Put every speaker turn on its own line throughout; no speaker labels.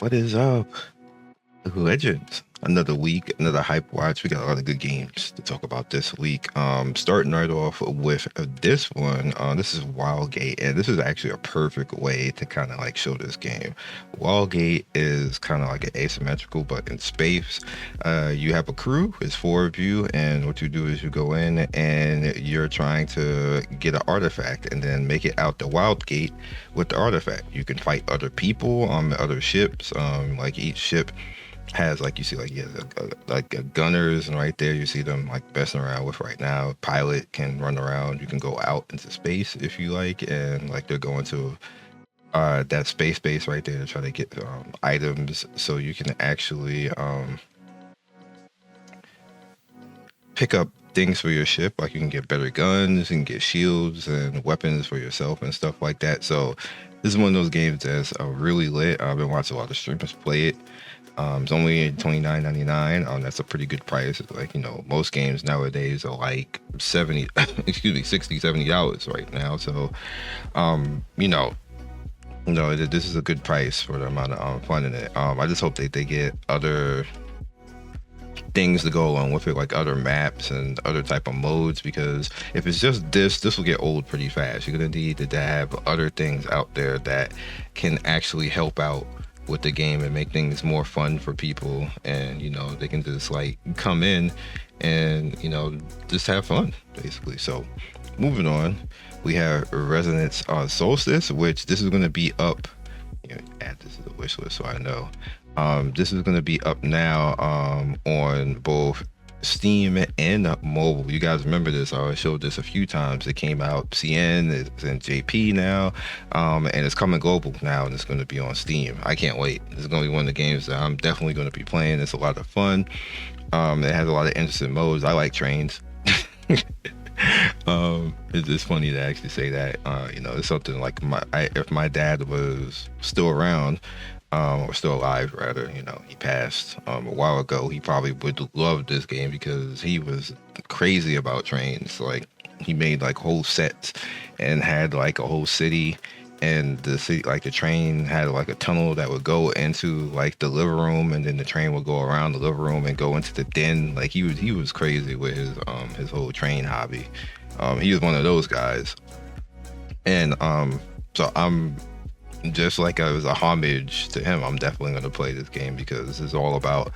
What is up, legends? Another week, another hype watch. We got a lot of good games to talk about this week. Starting right off with this one. This is Wildgate, and this is actually a perfect way to kind of like show this game. Wildgate is kind of like an asymmetrical, but in space. You have a crew. It's 4 of you, and what you do is you go in and you're trying to get an artifact, and then make it out the Wildgate with the artifact. You can fight other people on other ships. Like each ship has, like, you see, like, gunners, and right there you see them like messing around with right now. Pilot can run around. You can go out into space if you like, and like they're going to that space base right there to try to get items, so you can actually pick up things for your ship. Like you can get better guns, you can get shields and weapons for yourself and stuff like that. So this is one of those games that's really lit. I've been watching a lot of streamers play it. It's only $29.99. That's a pretty good price. Like, you know, most games nowadays are like 70 excuse me, $60-$70 right now. So this is a good price for the amount of fun in it. I just hope that they get other things to go along with it, like other maps and other type of modes, because if it's just this will get old pretty fast. You're gonna need to have other things out there that can actually help out with the game and make things more fun for people, and you know, they can just like come in and, you know, just have fun basically. So moving on, we have Resonance Solstice, which this is going to be up, you know, add this to the wish list so I know. This is going to be up now on both Steam and mobile. You guys remember this? I showed this a few times. It came out Scion, it's in JP now, and it's coming global now, and it's going to be on Steam. I can't wait. This is going to be one of the games that I'm definitely going to be playing. It's a lot of fun. It has a lot of interesting modes. I like trains. It's just funny to actually say that. You know, it's something like if my dad was still around, or still alive rather, you know, he passed a while ago, he probably would love this game because he was crazy about trains. Like, he made like whole sets and had like a whole city, and the city, like the train had like a tunnel that would go into like the living room, and then the train would go around the living room and go into the den. Like he was crazy with his whole train hobby. He was one of those guys, and so I'm just like, as a homage to him, I'm definitely going to play this game, because it's all about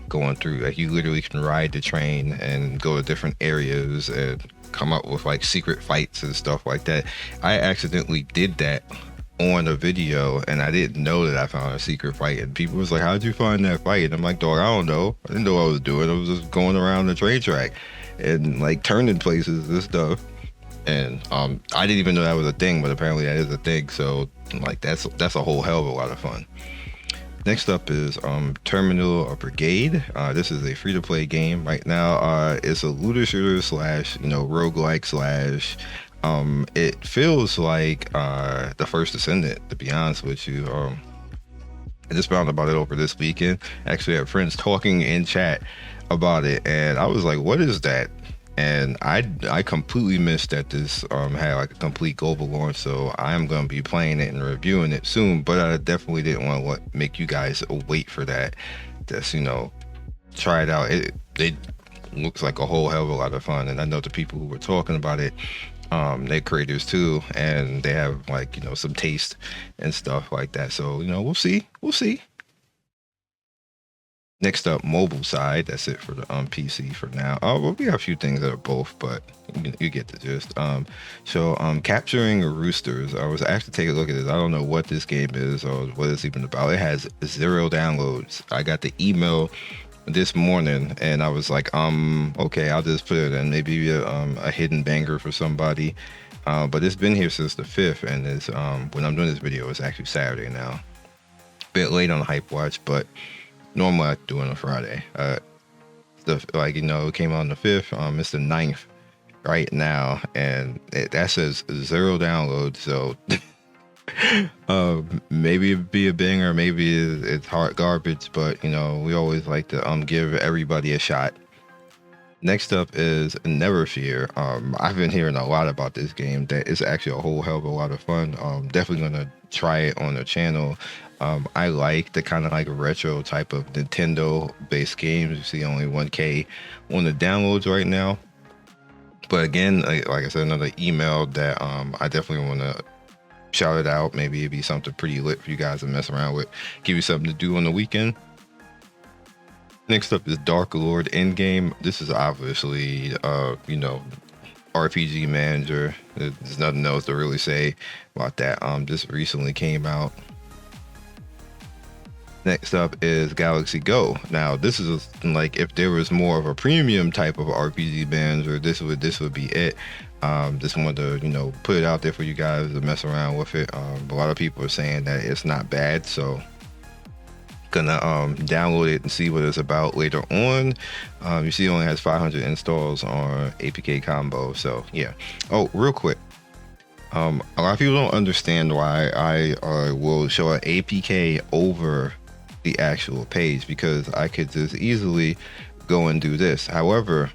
going through, like, you literally can ride the train and go to different areas and come up with like secret fights and stuff like that. I accidentally did that on a video, and I didn't know that I found a secret fight, and people was like, how'd you find that fight? And I'm like, dog, I don't know. I didn't know what I was doing. I was just going around the train track and like turning places and stuff. And I didn't even know that was a thing, but apparently that is a thing. So like that's a whole hell of a lot of fun. Next up is Terminal Brigade. This is a free-to-play game right now. It's a looter shooter slash, you know, roguelike slash. It feels like the First Descendant, to be honest with you. I just found about it over this weekend. Actually, I had friends talking in chat about it, and I was like, what is that? And I completely missed that this had like a complete global launch, so I'm gonna be playing it and reviewing it soon. But I definitely didn't want to make you guys wait for that. Just, you know, try it out. It looks like a whole hell of a lot of fun, and I know the people who were talking about it, they're creators too, and they have, like, you know, some taste and stuff like that. So, you know, we'll see. Next up, mobile side. That's it for the PC for now. Well, we have a few things that are both, but you get the gist. Capturing Roosters. I was actually taking a look at this. I don't know what this game is or what it's even about. It has 0 downloads. I got the email this morning, and I was like, okay, I'll just put it in. Maybe a hidden banger for somebody. But it's been here since the 5th, and it's when I'm doing this video, it's actually Saturday now. Bit late on the hype watch, but normally I do it on a Friday. Like, you know, it came out on the 5th. It's the 9th right now, and that says 0 downloads. So maybe it'd be a banger, maybe it's hard garbage, but you know, we always like to give everybody a shot. Next up is Never Fear. I've been hearing a lot about this game. That it's actually a whole hell of a lot of fun. Definitely gonna try it on the channel. I like the kind of like retro type of Nintendo based games. You see only 1K on the downloads right now. But again, like I said, another email that I definitely want to shout it out. Maybe it'd be something pretty lit for you guys to mess around with. Give you something to do on the weekend. Next up is Dark Lord Endgame. This is obviously, RPG manager. There's nothing else to really say about that. This recently came out. Next up is Galaxy Go. Now, this is like if there was more of a premium type of RPG manager, this would be it. Just wanted to put it out there for you guys to mess around with it. A lot of people are saying that it's not bad, so gonna download it and see what it's about later on. You see it only has 500 installs on APK combo, so yeah. Oh, real quick, a lot of people don't understand why I will show an APK over the actual page, because I could just easily go and do this. However,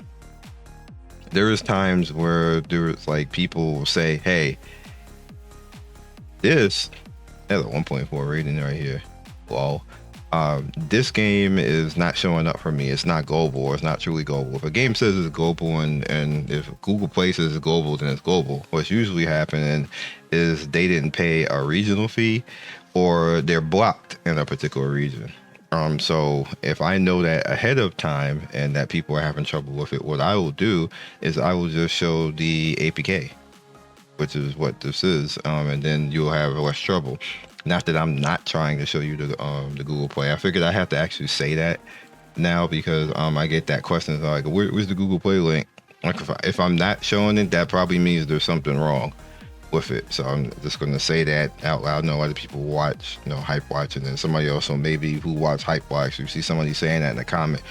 there is times where there's like people will say, hey, this has a 1.4 rating right here. Well, this game is not showing up for me. It's not global. It's not truly global. If a game says it's global and if Google Play says it's global, then it's global. What's usually happening is they didn't pay a regional fee, or they're blocked in a particular region. So if I know that ahead of time and that people are having trouble with it, what I will do is I will just show the APK, which is what this is, and then you'll have less trouble. Not that I'm not trying to show you the Google Play. I figured I have to actually say that now, because I get that question like, where's the Google Play link? Like if I'm not showing it, that probably means there's something wrong with it. So I'm just going to say that out loud. I know other people watch, HypeWatch, and then somebody else, so maybe who watch HypeWatch, you see somebody saying that in the comment,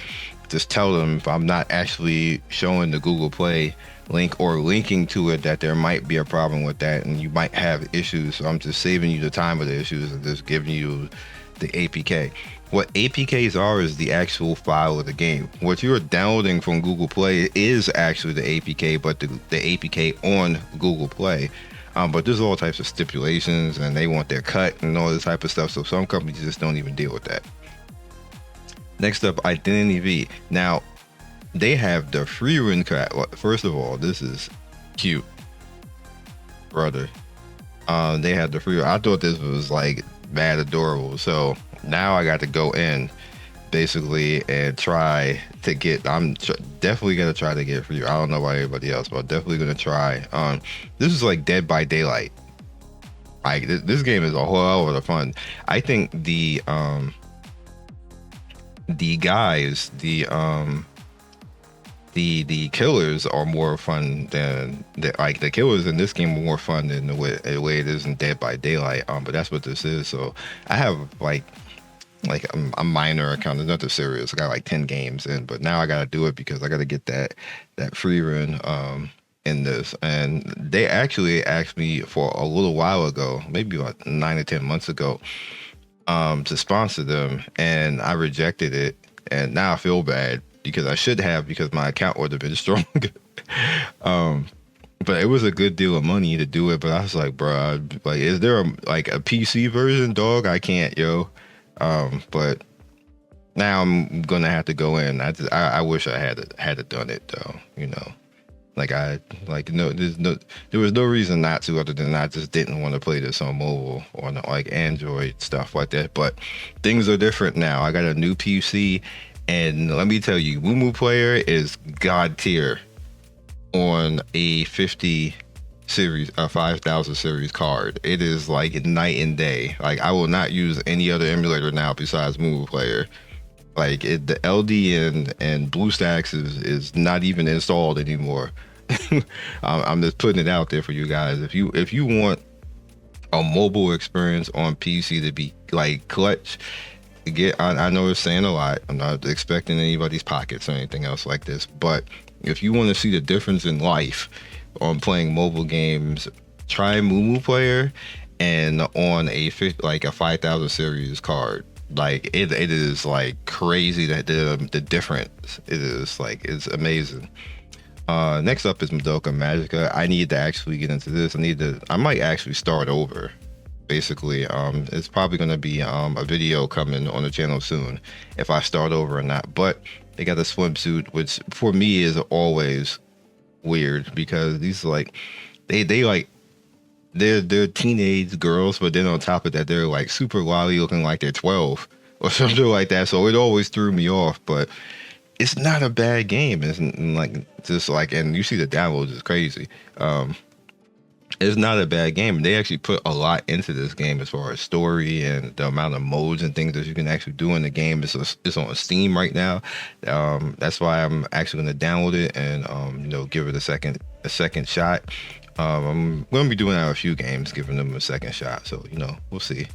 just tell them if I'm not actually showing the Google Play link or linking to it, that there might be a problem with that and you might have issues. So I'm just saving you the time of the issues and just giving you the APK. What APKs are is the actual file of the game. What you're downloading from Google Play is actually the APK, but the APK on Google Play. But there's all types of stipulations and they want their cut and all this type of stuff. So some companies just don't even deal with that. Next up, Identity V. Now, they have the free run crack. First of all, this is cute, brother. They have the free. I thought this was like mad adorable. So now I got to go in basically and try to get. I'm definitely gonna try to get free. I don't know about anybody else, but I'm definitely gonna try. This is like Dead by Daylight. Like this game is a whole lot of fun. I think the guys, the killers are more fun than the killers in this game are more fun than the way it is in Dead by Daylight. But that's what this is. So I have like a minor account. It's nothing serious. I got like 10 games in, but now I gotta do it because I gotta get that free run in this. And they actually asked me for a little while ago, maybe about 9 or 10 months ago, to sponsor them, and I rejected it. And now I feel bad because I should have, because my account would have been strong. But it was a good deal of money to do it. But I was like, bro, like, is there a PC version, dog? I can't, yo. But now I'm gonna have to go in. I wish I had done it though. There was no reason not to, other than I just didn't want to play this on mobile or like Android stuff like that. But things are different now. I got a new PC, and let me tell you, Mumu Player is god tier on a 50 series, 5000 series card. It is like night and day. Like I will not use any other emulator now besides Mumu Player. Like the LD and BlueStacks is not even installed anymore. I'm just putting it out there for you guys. If you want a mobile experience on PC to be like clutch, I know it's saying a lot. I'm not expecting anybody's pockets or anything else like this, but if you want to see the difference in life on playing mobile games, try Mumu Player and on a 5000 series card. Like it is like crazy that the difference it is like it's amazing. Next up is Madoka Magica. I need to actually get into this. I might actually start over. Basically, it's probably gonna be a video coming on the channel soon if I start over or not. But they got a swimsuit, which for me is always weird because these are like they like they're teenage girls, but then on top of that they're like super lolly looking like they're 12 or something like that. So it always threw me off, but it's not a bad game. It's like just like, and you see the downloads is crazy. It's not a bad game. They actually put a lot into this game as far as story and the amount of modes and things that you can actually do in the game. It's on Steam right now. That's why I'm actually going to download it and give it a second shot. I'm going to be doing that a few games, giving them a second shot. So we'll see.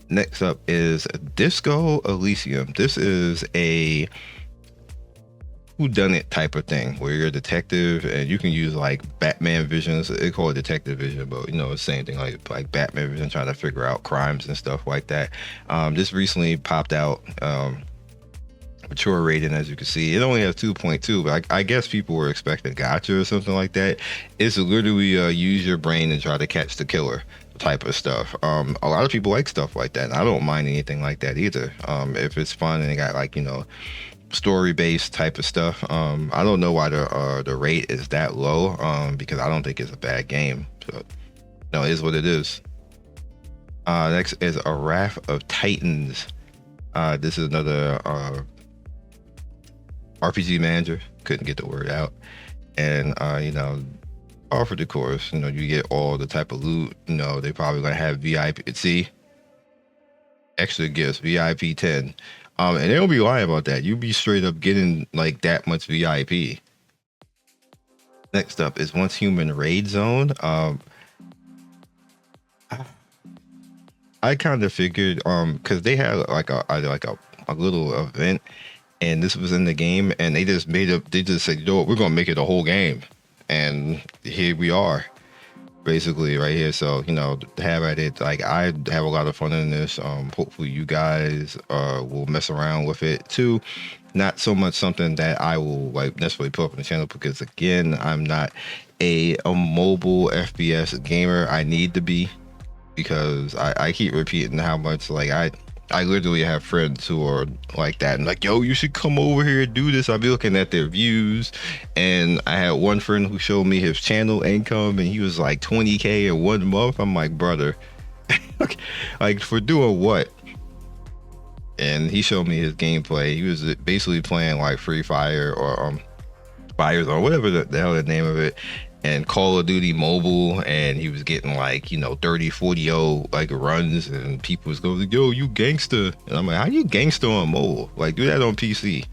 Next up is Disco Elysium. This is a whodunit type of thing where you're a detective and you can use like Batman visions. They call it detective vision, but it's the same thing like Batman vision, trying to figure out crimes and stuff like that. This recently popped out. Mature rating, as you can see, it only has 2.2, but I guess people were expecting Gacha or something like that. It's literally use your brain and try to catch the killer type of stuff. A lot of people like stuff like that, and I don't mind anything like that either. If it's fun and it got like story based type of stuff. I don't know why the rate is that low, because I don't think it's a bad game. So it is what it is. Next is a Wrath of Titans. This is another RPG manager. Couldn't get the word out. And offered the course, you get all the type of loot. They probably gonna have VIP. See, extra gifts, VIP 10. And they don't be lying about that. You be straight up getting like that much VIP. Next up is Once Human Raid Zone. I kind of figured because they had like a little event, and this was in the game, and they just said, we're gonna make it a whole game, and here we are. Basically right here. So have at it. Like, I have a lot of fun in this. Hopefully you guys will mess around with it too. Not so much something that I will like necessarily put up on the channel, because again, I'm not a mobile FPS gamer. I need to be, because I keep repeating how much like I literally have friends who are like that and like, yo, you should come over here and do this. I'll be looking at their views, and I had one friend who showed me his channel income, and he was like 20K in 1 month. I'm like, brother, like for doing what? And he showed me his gameplay. He was basically playing like Free Fire or Fires or whatever the hell the name of it, and Call of Duty Mobile, and he was getting like 30, 40 like runs, and people was going, yo, you gangster. And I'm like, how you gangster on mobile? Like, do that on PC.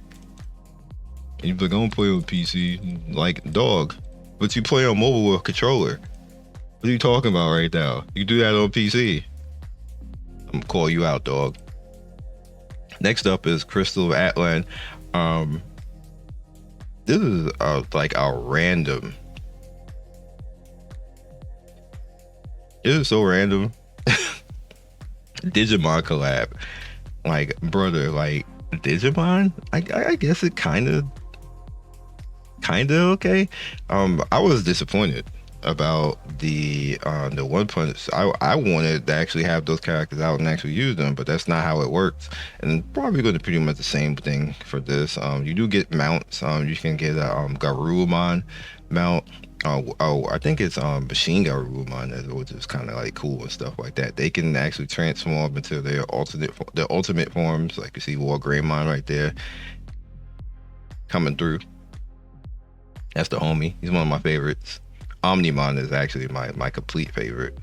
And he's like, I don't play on PC. Like, dog, but you play on mobile with a controller. What are you talking about right now? You do that on PC. I'm gonna call you out, dog. Next up is Crystal of Atlan. This is like a random. It is so random. Digimon collab. Like, brother, like Digimon? I guess it kind of okay. I was disappointed about the One Punch. I wanted to actually have those characters out and actually use them, but that's not how it works. And probably going to pretty much the same thing for this. You do get mounts. You can get a Garurumon mount. I think it's Machine Garurumon, which is kind of like cool and stuff like that. They can actually transform into their ultimate forms. Like you see War Greymon right there coming through. That's the homie. He's one of my favorites. Omnimon is actually my complete favorite.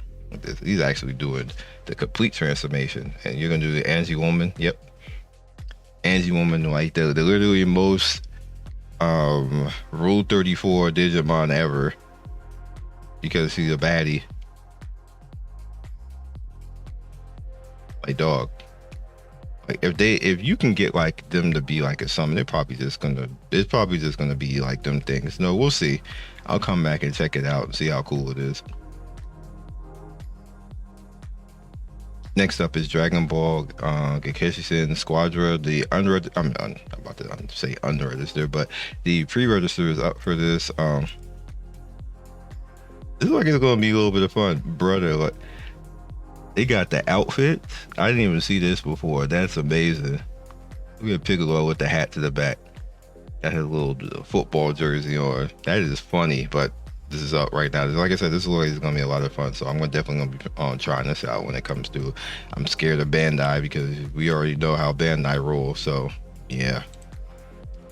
He's actually doing the complete transformation, and you're gonna do the Angie Woman. Yep, Angie Woman, like the literally most Rule 34 Digimon ever, because she's a baddie. Like, dog. Like, if you can get like them to be like a summon, it's probably just gonna be like them things. No, we'll see. I'll come back and check it out and see how cool it is. Next up is Dragon Ball Gekishin Squadra. The I'm about to say unregistered, but the pre-register is up for this. This is like it's gonna be a little bit of fun, brother. Like, they got the outfit. I didn't even see this before. That's amazing. We got Piccolo with the hat to the back. That has a little football jersey on. That is funny, but this is up right now. Like I said, this is gonna be a lot of fun. So I'm definitely gonna be trying this out when it comes to. I'm scared of Bandai because we already know how Bandai rolls. So yeah.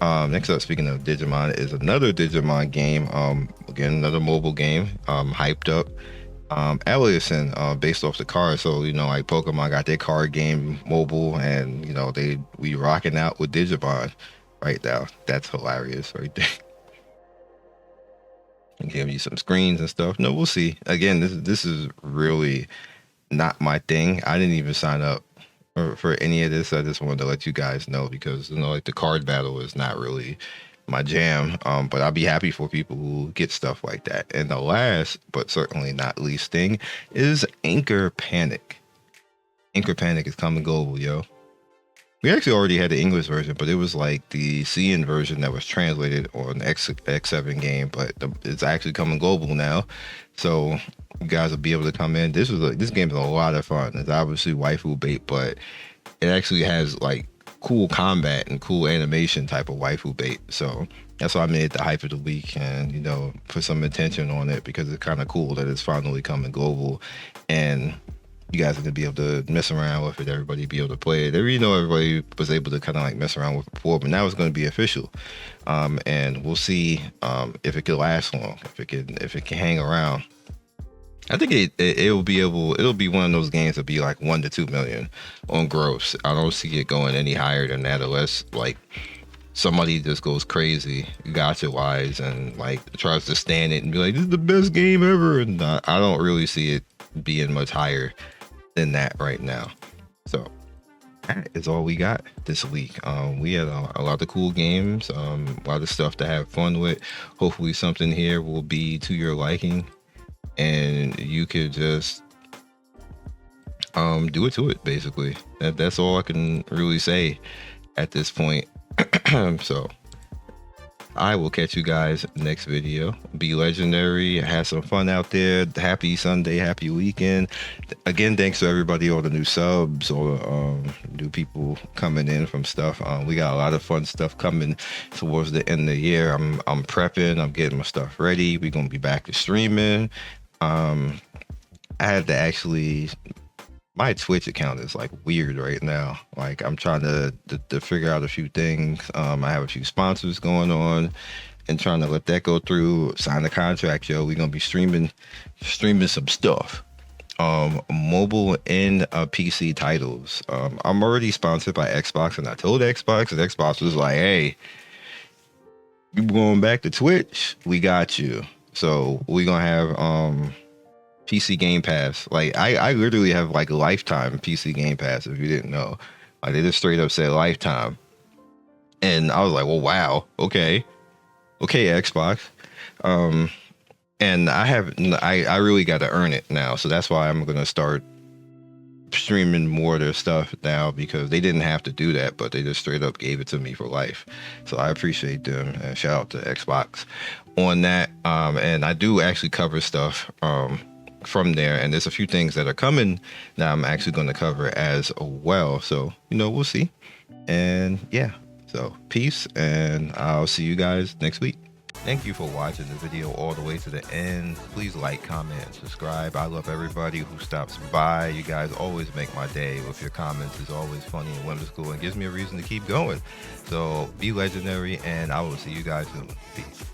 Next up, speaking of Digimon, is another Digimon game. Again, another mobile game. Hyped up. Elysium, based off the card. So like Pokemon got their card game mobile, and we rocking out with Digimon right now. That's hilarious right there. And give you some screens and stuff. No, we'll see. Again, this is really not my thing. I didn't even sign up for any of this. I just wanted to let you guys know because like the card battle is not really my jam. But I'll be happy for people who get stuff like that. And the last, but certainly not least thing, is Anchor Panic. Anchor Panic is coming global, yo. We actually already had the English version, but it was like the Scion version that was translated on X7 game, but it's actually coming global now. So you guys will be able to come in. This game is a lot of fun. It's obviously waifu bait, but it actually has like cool combat and cool animation type of waifu bait. So that's why I made it the hype of the week and put some attention on it because it's kind of cool that it's finally coming global and you guys are gonna be able to mess around with it. Everybody be able to play it. Everybody was able to kind of like mess around with it before, but now it's going to be official. And we'll see if it can last long, if it can hang around. I think it'll be one of those games that'll be like 1 to 2 million on gross. I don't see it going any higher than that unless like somebody just goes crazy gacha wise and like tries to stand it and be like, this is the best game ever. And I don't really see it being much higher than that right now. So that is all we got this week. We had a lot of cool games, a lot of stuff to have fun with. Hopefully something here will be to your liking and you could just do it to it basically. That's all I can really say at this point. So I will catch you guys next video. Be legendary. Have some fun out there. Happy Sunday. Happy weekend. Again, thanks to everybody, all the new subs, all the new people coming in from stuff. We got a lot of fun stuff coming towards the end of the year. I'm prepping. I'm getting my stuff ready. We're going to be back to streaming. I had to actually... My Twitch account is like weird right now. Like I'm trying to figure out a few things. I have a few sponsors going on and trying to let that go through. Sign the contract, yo. We're gonna be streaming some stuff. Mobile and PC titles. I'm already sponsored by Xbox, and I told Xbox, and Xbox was like, "Hey, you going back to Twitch? We got you." So we're gonna have PC Game Pass. Like I literally have like a lifetime PC Game Pass if you didn't know. Like they just straight up said lifetime. And I was like, well, wow, okay, Xbox. And I really got to earn it now. So that's why I'm gonna start streaming more of their stuff now because they didn't have to do that, but they just straight up gave it to me for life. So I appreciate them and shout out to Xbox on that. And I do actually cover stuff from there, and there's a few things that are coming that I'm actually going to cover as well. So we'll see. And yeah, so peace, and I'll see you guys next week. Thank you for watching the video all the way to the end. Please like, comment, and subscribe. I love everybody who stops by. You guys always make my day with your comments. It's always funny and whimsical and gives me a reason to keep going. So be legendary, and I will see you guys soon. Peace.